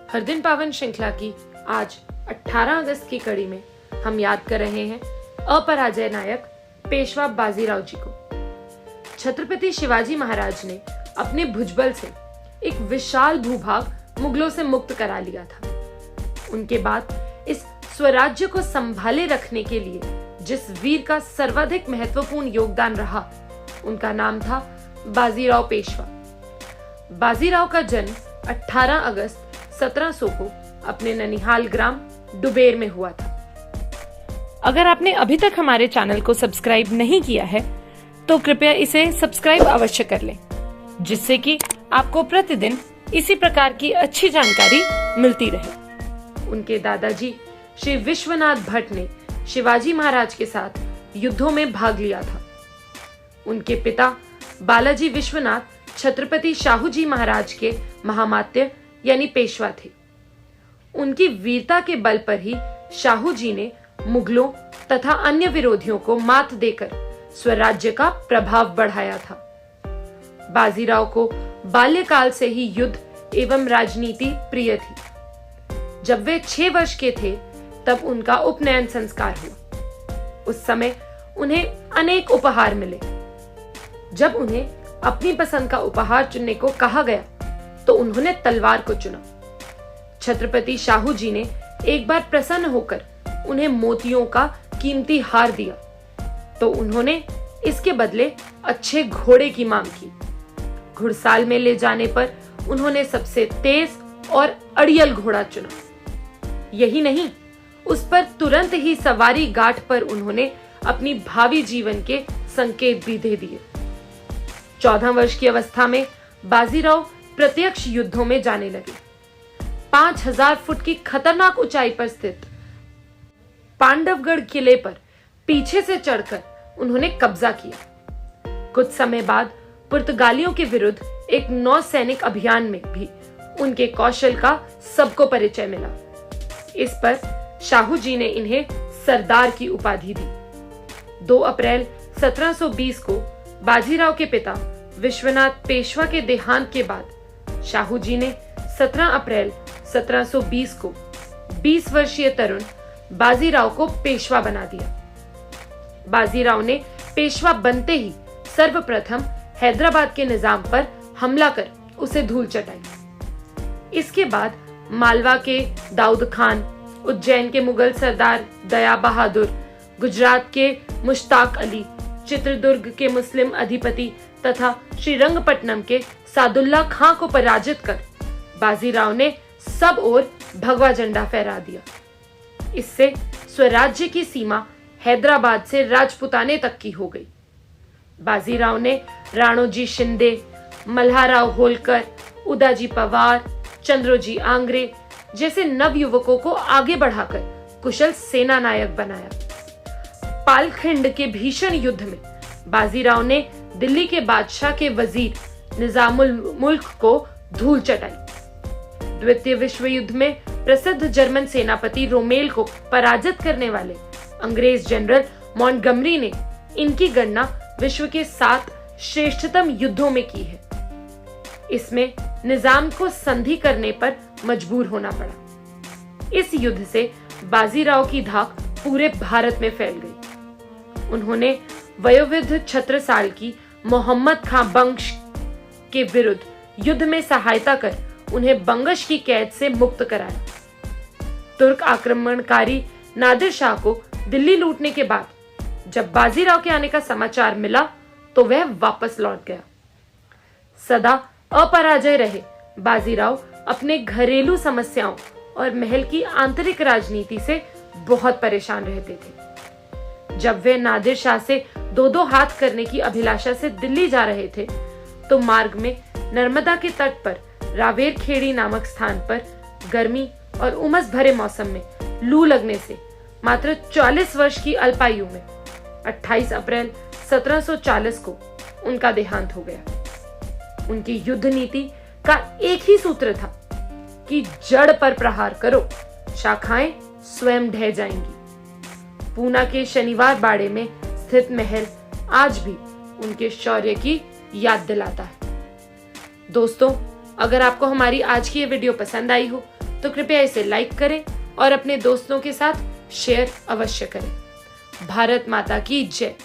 हर दिन पावन श्रृंखला की आज 18 अगस्त की कड़ी में हम याद कर रहे हैं अपराजय नायक पेशवा बाजीराव जी को। छत्रपति शिवाजी महाराज ने अपने भुजबल से एक विशाल भूभाग मुगलों से मुक्त करा लिया था। उनके बाद इस स्वराज्य को संभाले रखने के लिए जिस वीर का सर्वाधिक महत्वपूर्ण योगदान रहा, उनका नाम था बाजीराव पेशवा। बाजीराव का जन्म 18 अगस्त 1700 को अपने ननिहाल ग्राम डुबेर में हुआ था। अगर आपने अभी तक हमारे चैनल को सब्सक्राइब नहीं किया है तो कृपया इसे सब्सक्राइब अवश्य कर लें, जिससे कि आपको प्रतिदिन इसी प्रकार की अच्छी जानकारी मिलती रहे। उनके दादाजी श्री विश्वनाथ भट्ट ने शिवाजी महाराज के साथ युद्धों में भाग लिया था। उनके पिता बालाजी विश्वनाथ छत्रपति शाहू जी महाराज के महामात्य यानी पेशवा थे। उनकी वीरता के बल पर ही शाहू जी ने मुगलों तथा अन्य विरोधियों को मात देकर स्वराज्य का प्रभाव बढ़ाया था। बाजीराव को बाल्यकाल से ही युद्ध एवं राजनीति प्रिय थी। जब वे 6 वर्ष के थे तब उनका उपनयन संस्कार हुआ। उस समय उन्हें अनेक उपहार मिले। जब उन्हें अपनी पसंद का उपहार चुनने को कहा गया तो उन्होंने तलवार को चुना। छत्रपति शाहू जी ने एक बार प्रसन्न होकर उन्हें मोतियों का कीमती हार दिया तो उन्होंने इसके बदले अच्छे घोड़े की मांग की। घुड़साल में ले जाने पर उन्होंने सबसे तेज और अड़ियल घोड़ा चुना। यही नहीं, उस पर तुरंत ही सवारी गांठ पर उन्होंने अपनी भावी जीवन के संकेत भी दे दिए। 14 वर्ष की अवस्था में बाजीराव प्रत्यक्ष युद्धों में जाने लगे। 5000 फुट की खतरनाक ऊंचाई पर स्थित पांडवगढ़ किले पर पीछे से चढ़कर उन्होंने कब्जा किया। कुछ समय बाद पुर्तगालियों के विरुद्ध एक नौसैनिक अभियान में भी उनके कौशल का सबको परिचय मिला। इस पर शाहू जी ने इन्हें सरदार की उपाधि दी। 2 अप्रैल 1720 को बाजीराव के पिता विश्वनाथ पेशवा के देहांत के बाद शाहू जी ने 17 अप्रैल 1720 को 20 वर्षीय तरुण बाजीराव को पेशवा बना दिया। बाजीराव ने पेशवा बनते ही सर्वप्रथम हैदराबाद के निजाम पर हमला कर उसे धूल चटाई। इसके बाद मालवा के दाऊद खान, उज्जैन के मुगल सरदार दया बहादुर, गुजरात के मुश्ताक अली, चित्रदुर्ग के मुस्लिम अधिपति तथा श्रीरंगपट्टनम के सादुल्ला खां को पराजित कर बाजीराव ने सब ओर भगवा झंडा फहरा दिया। इससे स्वराज्य की सीमा हैदराबाद से राजपुताने तक की हो गई। बाजीराव ने राणोजी शिंदे, मल्हाराव होलकर, उदाजी पवार, चंद्रोजी आंग्रे जैसे नवयुवकों को आगे बढ़ाकर कुशल सेना नायक बनाया। पालखंड के भीषण युद्ध में बाजीराव ने दिल्ली के बादशाह के वजीर निजामुल मुल्क को धूल चटाई। द्वितीय विश्व युद्ध में प्रसिद्ध जर्मन सेनापति रोमेल को पराजित करने वाले अंग्रेज जनरल मॉन्टगमरी ने इनकी गणना विश्व के 7 श्रेष्ठतम युद्धों में की है। इसमें निजाम को संधि करने पर मजबूर होना पड़ा। इस युद्ध से बाजीराव की धाक पूरे भारत में फैल गई। उन्होंने वयोवृद्ध छत्रसाल की मोहम्मद खां वंश के विरुद्ध युद्ध में सहायता कर उन्हें बंगश की कैद से मुक्त कराया। तुर्क आक्रमणकारी नादिर शाह को दिल्ली लूटने के बाद जब बाजीराव के आने का समाचार मिला तो वह वापस लौट गया। सदा अपराजय रहे बाजीराव अपने घरेलू समस्याओं और महल की आंतरिक राजनीति से बहुत परेशान रहते थे। जब वे नादिर शाह से 2-2 हाथ करने की अभिलाषा से दिल्ली जा रहे थे तो मार्ग में नर्मदा के तट पर रावेर खेड़ी नामक स्थान पर गर्मी और उमस भरे मौसम में लू लगने से मात्र 40 वर्ष की अल्पायु में 28 अप्रैल 1740 को उनका देहांत हो गया। उनकी युद्ध नीति का एक ही सूत्र था कि जड़ पर प्रहार करो, शाखाएं स्वयं ढह जाएंगी। पूना के शनिवार बाड़े में स्थित महल आज भी उनके शौर्य की याद दिलाता है। दोस्तों, अगर आपको हमारी आज की ये वीडियो पसंद आई हो तो कृपया इसे लाइक करें और अपने दोस्तों के साथ शेयर अवश्य करें। भारत माता की जय।